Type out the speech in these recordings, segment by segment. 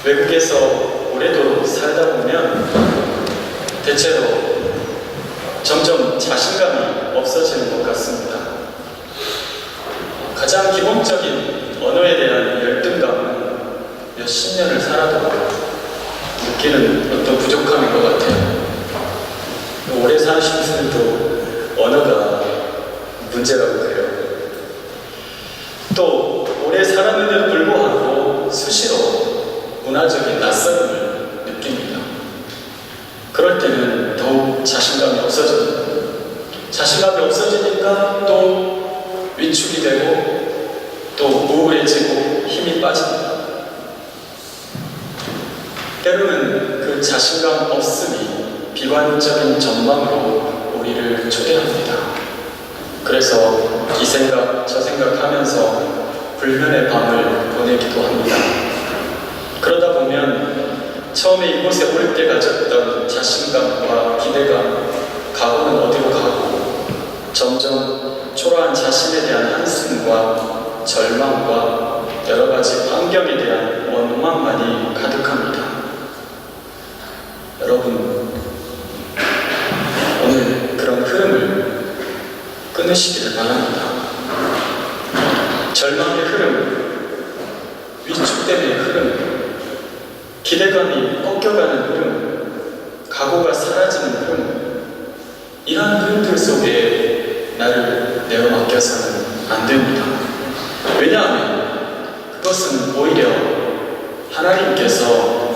외국에서 오래도록 살다 보면 대체로 점점 자신감이 없어지는 것 같습니다. 가장 기본적인 언어에 대한 열등감은 몇십 년을 살아도 느끼는 어떤 부족함인 것 같아요. 오래 사신 분들도 언어가 문제라고 해요. 또 오래 살았는데도 불구하고 수시로 문화적인 낯설음을 느낍니다. 그럴 때는 더욱 자신감이 없어집니다. 자신감이 없어지니까 또 위축이 되고 또 우울해지고 힘이 빠집니다. 때로는 그 자신감 없음이 비관적인 전망으로 우리를 초대합니다. 그래서 이 생각 저 생각하면서 불면의 밤을 보내기도 합니다. 그러다 보면 처음에 이곳에 올 때 가졌던 자신감과 기대감, 각오는 어디로 가고 점점 초라한 자신에 대한 한숨과 절망과 여러 가지 환경에 대한 원망만이 가득합니다. 여러분, 오늘 그런 흐름을 끊으시기를 바랍니다. 절망의 흐름, 위축됨의 흐름, 기대감이 꺾여가는 흐름, 각오가 사라지는 흐름, 이러한 흐름들 속에 나를 내어맡겨서는 안 됩니다. 왜냐하면 그것은 오히려 하나님께서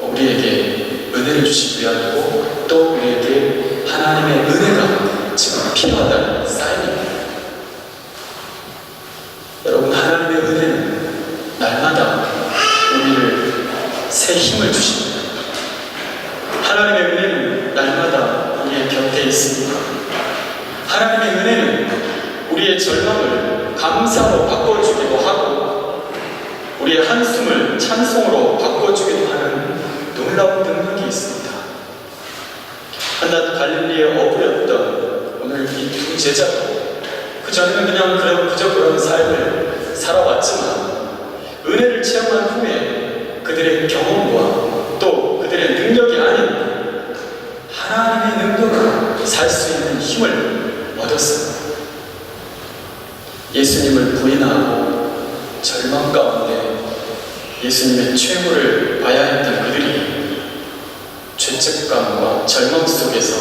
우리에게 은혜를 주시기 위함이고 또 우리에게 하나님의 은혜가 지금 필요하다는 사인입니다. 여러분, 하나님의 은혜는 날마다 우리를 새 힘을 주십니다. 하나님의 은혜는 날마다 우리의 곁에 있습니다. 하나님의 은혜는 우리의 절망을 감사로 바꿔주기도 하고 우리의 한숨을 찬송으로 바꿔주기도 하는 놀라운 능력이 있습니다. 한낱 갈릴리에 어부였던 오늘 이 두 제자도 그전에는 그냥 그저 그런 삶을 살아왔지만 은혜를 체험한 후에 그들의 경험과 또 그들의 능력이 아닌 하나님의 능력으로 살 수 있는 힘을 얻었습니다. 예수님을 부인하고 절망 가운데 예수님의 최후를 봐야 했던 그들이 죄책감과 절망 속에서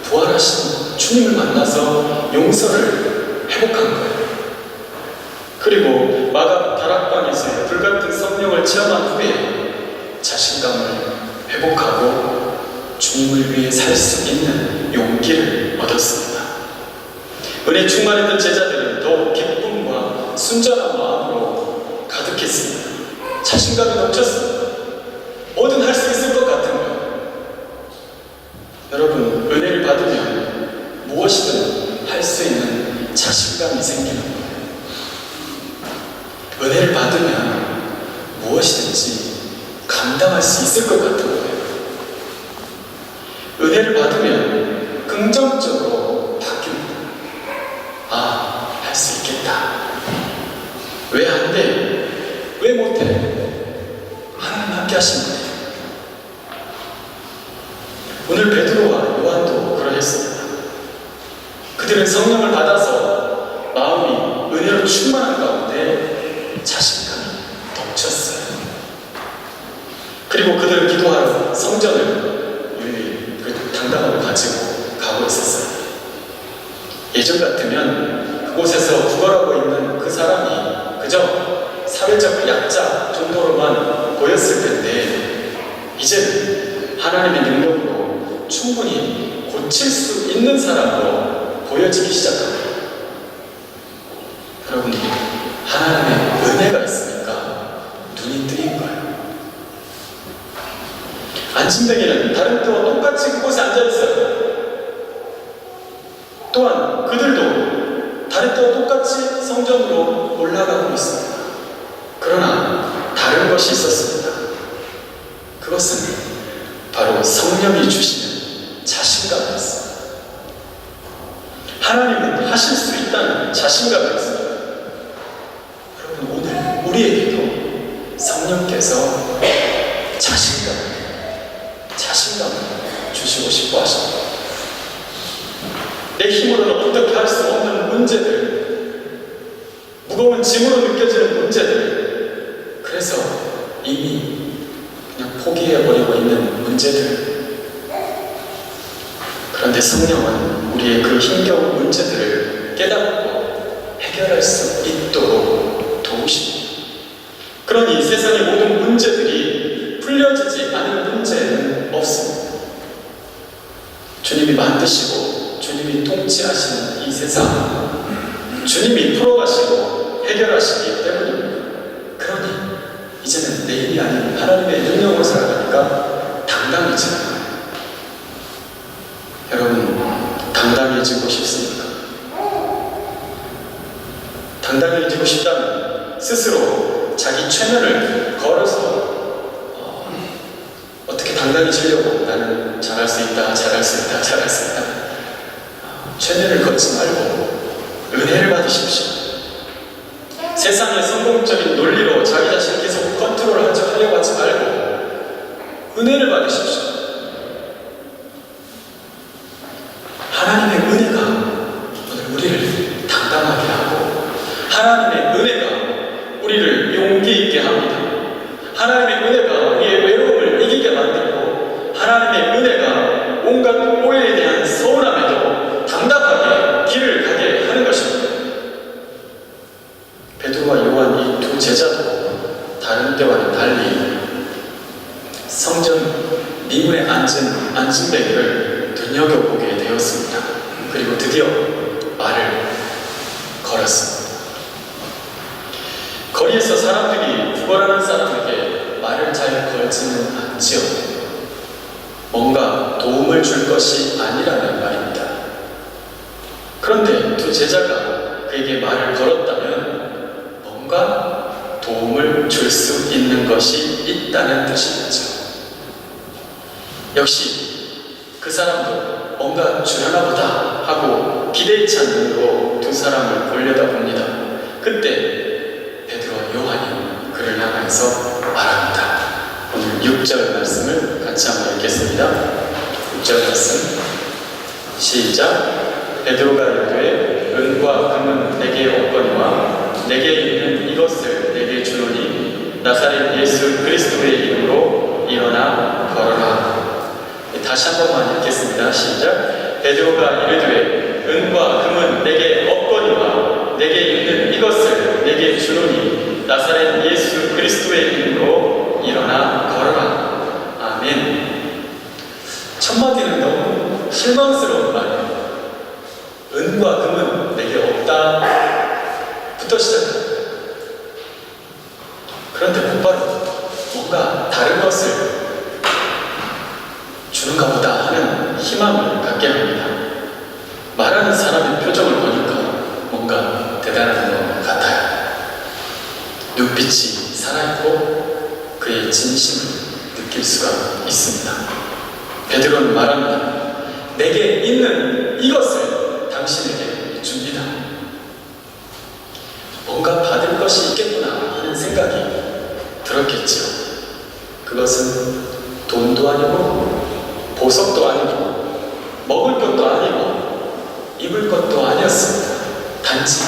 부활하신 주님을 만나서 용서를 회복한 거예요. 그리고 마가 다락방에서 불같은 성령을 체험한 후에 자신감을 회복하고 주님을 위해 살 수 있는 용기를 얻었습니다. 은혜 충만했던 제자들은 더욱 기쁨과 순전한 마음으로 가득했습니다. 자신감이 넘쳤습니다. 뭐든 할 수 있을 것 같은 거예요. 여러분, 은혜를 받으면 무엇이든 할 수 있는 자신감이 생기는 거예요. 은혜를 받으면 무엇이든지 감당할 수 있을 것 같은 거예요. 은혜를 받으면 긍정적으로 바뀝니다. 아, 할 수 있겠다. 왜 안 돼? 왜 못해? 하나님 함께 하신 거예요. 오늘 베드로와 요한도 그러했습니다. 그들은 성령을 받아서 마음이 은혜로 충만한 가운데 자신감이 넘쳤어요. 그리고 그들은 기도하러 성전을 당당하게 가지고 가고 있었어요. 예전 같으면 그곳에서 구걸하고 있는 그 사람이 그저 사회적 약자 정도로만 보였을 텐데 이제는 하나님의 능력으로 충분히 고칠 수 있는 사람으로 보여지기 시작합니다. 여러분, 하나님의 은혜가 있으니까 눈이 뜨인 거예요. 안침뱅이는 다른 때와 똑같이 그곳에 앉아있어요. 또한 그들도 다른 때와 똑같이 성전으로 올라가고 있습니다. 그러나 다른 것이 있었습니다. 그것은 바로 성령이 주시는 자신감이었습니다. 하나님은 하실 수 있다는 자신감이었습니다. 여러분, 오늘 우리에게도 성령께서 자신감을 주시고 싶어 하십니다. 내 힘으로는 어떻게 할 수 없는 문제들, 무거운 짐으로 느껴지는 문제들, 그래서 이미 그냥 포기해버리고 있는 문제들. 그런데 성령은 우리의 그 힘겨운 문제들을 깨닫고 해결할 수 있도록 도우십니다. 그러니 세상의 모든 문제들이 풀려지지 않을 문제는 없습니다. 주님이 만드시고 주님이 통치하시는 이 세상, 주님이 풀어가시고 해결하시기 때문입니다. 그러니 이제는 내일이 아닌 하나님의 능력으로 살아가니까 당당해지는 거예요. 여러분, 당당해지고 싶습니까? 당당해지고 싶다면 스스로 자기 최면을 걸어서 어떻게 당당해지려고 나는 잘할 수 있다, 최면을 걷지 말고 은혜를 받으십시오. 세상의 성공적인 논리로 자기 자신을 계속 컨트롤하려고 하지 말고 은혜를 받으십시오. 하나님의 은혜가 오늘 우리를 당당하게 하고, 하나님의 은혜가 우리를 용기 있게 합니다. 하나님의 은혜가 우리의 외로움을 이기게 만들고, 하나님의 은혜가 온갖 오해에 대한 서운함에도 당당하게 길을 가게 하는 것입니다. 베드로와 요한 이 두 제자도 다른 때와는 달리 성전 미문에 앉은 베개를 눈여겨보게 되었습니다. 그리고 드디어 말을 걸었습니다. 거리에서 사람들이 구걸하는 사람에게 말을 잘 걸지는 않지요. 뭔가 도움을 줄 것이 아니라는 말입니다. 그런데 두 제자가 그에게 말을 걸었다면 뭔가 도움을 줄 수 있는 것이 있다는 뜻이겠죠. 역시 그 사람도 뭔가 주려나 보다 하고 기대치 않는 눈으로 두 사람을 올려다봅니다. 그때 베드로와 요한이 그를 향해서 말합니다. 오늘 6절 말씀을 같이 한번 읽겠습니다. 6절 말씀 시작. 베드로가 이르되 은과 금은 내게 없거니와 내게 있는 이것을 내게 주노니 나사렛 예수 그리스도의 이름으로 일어나 걸어라. 다시 한 번만 읽겠습니다. 시작. 베드로가 이르되 은과 금은 내게 없거니와 내게 있는 이것을 내게 주노니 나사렛 예수 그리스도의 이름으로 일어나 걸어라. 아멘. 첫 마디는 너무 실망스러운 말이에요. 은과 금은 내게 없다부터 시작합니다. 그런데 곧바로 뭔가 다른 것을 주는가 보다 하는 희망을 갖게 합니다. 말하는 사람의 표정을 보니까 뭔가 대단한 것 같아요. 눈빛이 살아있고 그의 진심을 느낄 수가 있습니다. 베드로는 말합니다. 내게 있는 이것을 당신에게 줍니다. 뭔가 받을 것이 있겠구나 하는 생각이 들었겠지요. 그것은 돈도 아니고 보석도 아니고 먹을 것도 아니고 입을 것도 아니었습니다. 단지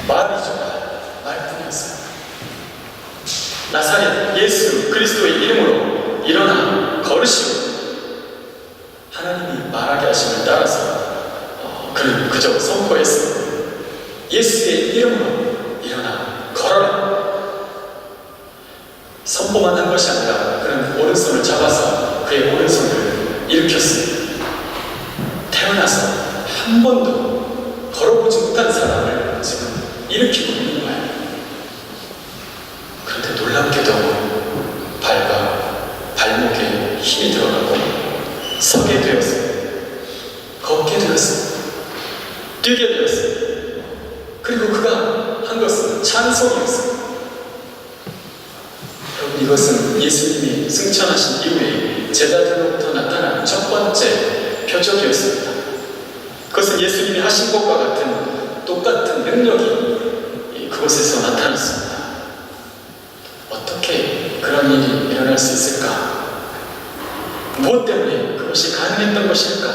말뿐이었습니다. 나사렛 예수 그리스도의 이름으로 일어나 걸으시오. 하나님이 말하게 하심을 따라서 그는 그저 선포했습니다. 예수의 이름으로 일어나 걸어라. 선포만 한 것이 아니라 그는 오른손을 잡아서 그의 오른손을 일으켰습니다. 태어나서 한 번도 걸어보지 못한 사람을 지금 일으키고 있는 거예요. 그런데 놀랍게도 발목에 힘이 들어가고 서게 되었습니다. 걷게 되었습니다. 뛰게 되었습니다. 그리고 그가 한 것은 찬송이었습니다. 여러분, 이것은 예수님이 승천하신 이후에 제자들로부터 나타나는 첫 번째 표적이었습니다. 그것은 예수님이 하신 것과 같은 똑같은 능력이 그곳에서 나타났습니다. 어떻게 그런 그런 일이 일어날 수 있을까? 무엇 때문에 그것이 가능했던 것일까?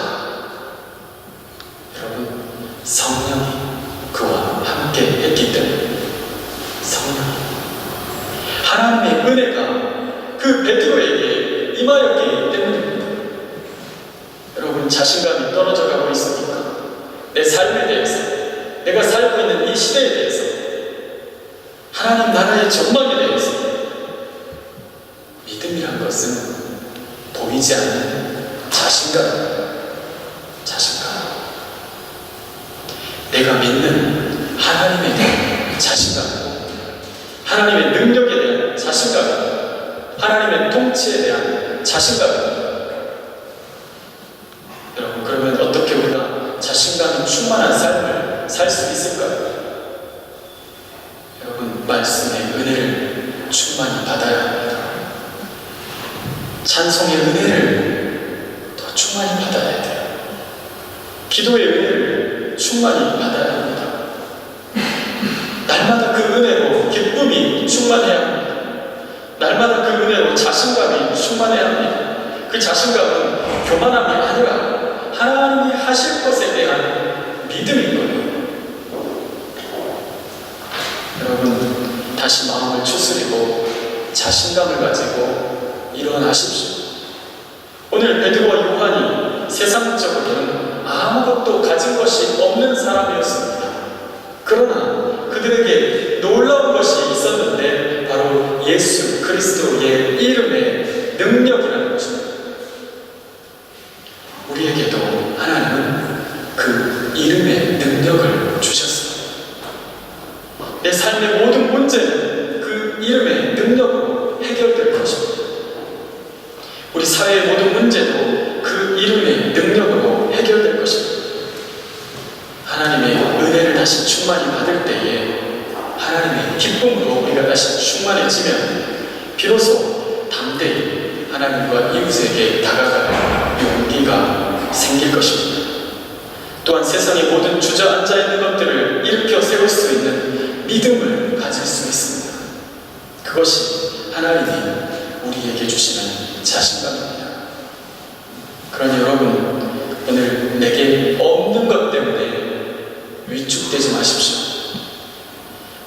여러분, 성령이 그와 함께 했기 때문에, 성령이, 하나님의 은혜가 그 베드로에게 임하였기 때문입니다. 여러분, 자신감이 떨어져 가고 있습니까? 내 삶에 대해서, 내가 살고 있는 이 시대에 대해서, 하나님 나라의 전망에 대해서. 믿음이란 것은 보이지 않는 자신감. 내가 믿는 하나님에 대한 자신감, 하나님의 능력에 대한 자신감, 하나님의 통치에 대한 자신감. 여러분, 그러면 어떻게 우리가 자신감이 충만한 삶을 살 수 있을까요? 여러분, 말씀의 은혜를 충만히 받아야 합니다. 찬송의 은혜를 더 충만히 받아야 돼요. 기도의 은혜를 충만히 받아야 합니다. 날마다 그 은혜로 기쁨이 충만해야 합니다. 날마다 그 은혜로 자신감이 충만해야 합니다. 그 자신감은 교만함이 아니라 하나님이 하실 것에 대한 믿음인 거예요. 여러분, 다시 마음을 추스리고 자신감을 가지고 일어나십시오. 오늘 베드로와 요한이 세상적으로는 아무것도 가진 것이 없는 사람이었습니다. 그러나 그들에게 놀라운 것이 있었는데 바로 예수 그리스도의 이름의 능력이라는 것입니다. 우리에게도 하나님은 그 이름의 능력을 주셨습니다. 내 삶의 모든 문제는 그 이름의 능력으로 해결될 것입니다. 우리 사회의 모든 문제도 그 이름의 능력으로 해결될 것입니다. 하나님의 은혜를 다시 충만히 받을 때에 하나님의 기쁨으로 우리가 다시 충만해지면 비로소 담대히 하나님과 이웃에게 다가갈 용기가 생길 것입니다. 또한 세상의 모든 주저앉아 있는 것들을 일으켜 세울 수 있는 믿음을 가질 수 있습니다. 그것이 하나님이 우리에게 주시는 자신감입니다. 그러니 여러분, 오늘 내게 없는 것 때문에 위축되지 마십시오.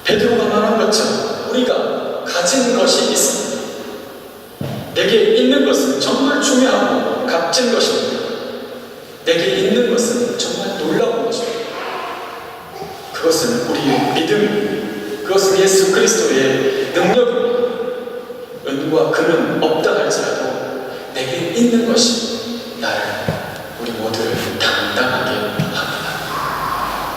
베드로가 말한 것처럼 우리가 가진 것이 있습니다. 내게 있는 것은 정말 중요하고 값진 것입니다. 내게 있는 것은 정말 놀라운 것입니다. 그것은 우리의 믿음, 그것은 예수 그리스도의 능력입니다. 은과 금은 없다 할지라도 내게 있는 것이 나를, 우리 모두를 당당하게 합니다.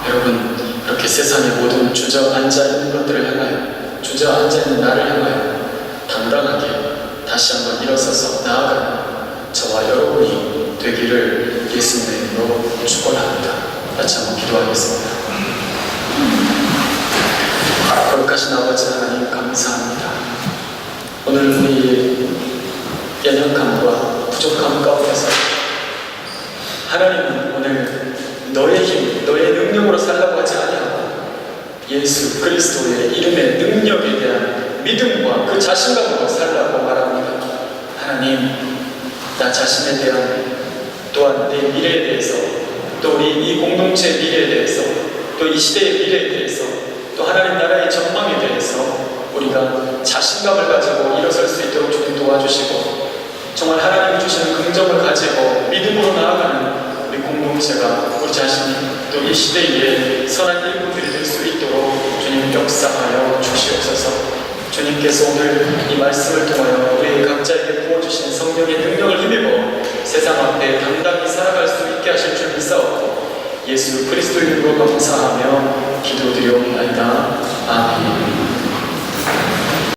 여러분, 이렇게 세상의 모든 주저앉아 있는 것들을 향하여, 주저앉아 있는 나를 향하여 당당하게 다시 한번 일어서서 나아가는 저와 여러분이 되기를 예수님의 이름으로 축원합니다. 같이 한번 기도하겠습니다. 거룩하신 아버지 하나님, 감사합니다. 오늘 우리 연약함과 부족함 가운데서 하나님은 오늘 너의 힘, 너의 능력으로 살라고 하지 아니하고 예수 그리스도의 이름의 능력에 대한 믿음과 그 자신감으로 살라고 말합니다. 하나님, 나 자신에 대한, 또한 내 미래에 대해서, 또 우리 이 공동체의 미래에 대해서, 또 이 시대의 미래에 대해서, 또 하나님 나라의 전망에 대해서 우리가 자신감을 가지고 일어설 수 있도록 주님 도와주시고, 정말 하나님이 주시는 긍정을 가지고 믿음으로 나아가는 우리 공동체가, 우리 자신이 또 이 시대에 선한 일꾼들이 될 수 있도록 주님 역사하여 주시옵소서. 주님께서 오늘 이 말씀을 통하여 우리 각자에게 부어주신 성령의 능력을 힘입어 세상 앞에 당당히 살아갈 수 있게 하실 줄 믿사옵고 예수 그리스도 이름으로 감사하며 기도드리옵나이다. 아멘.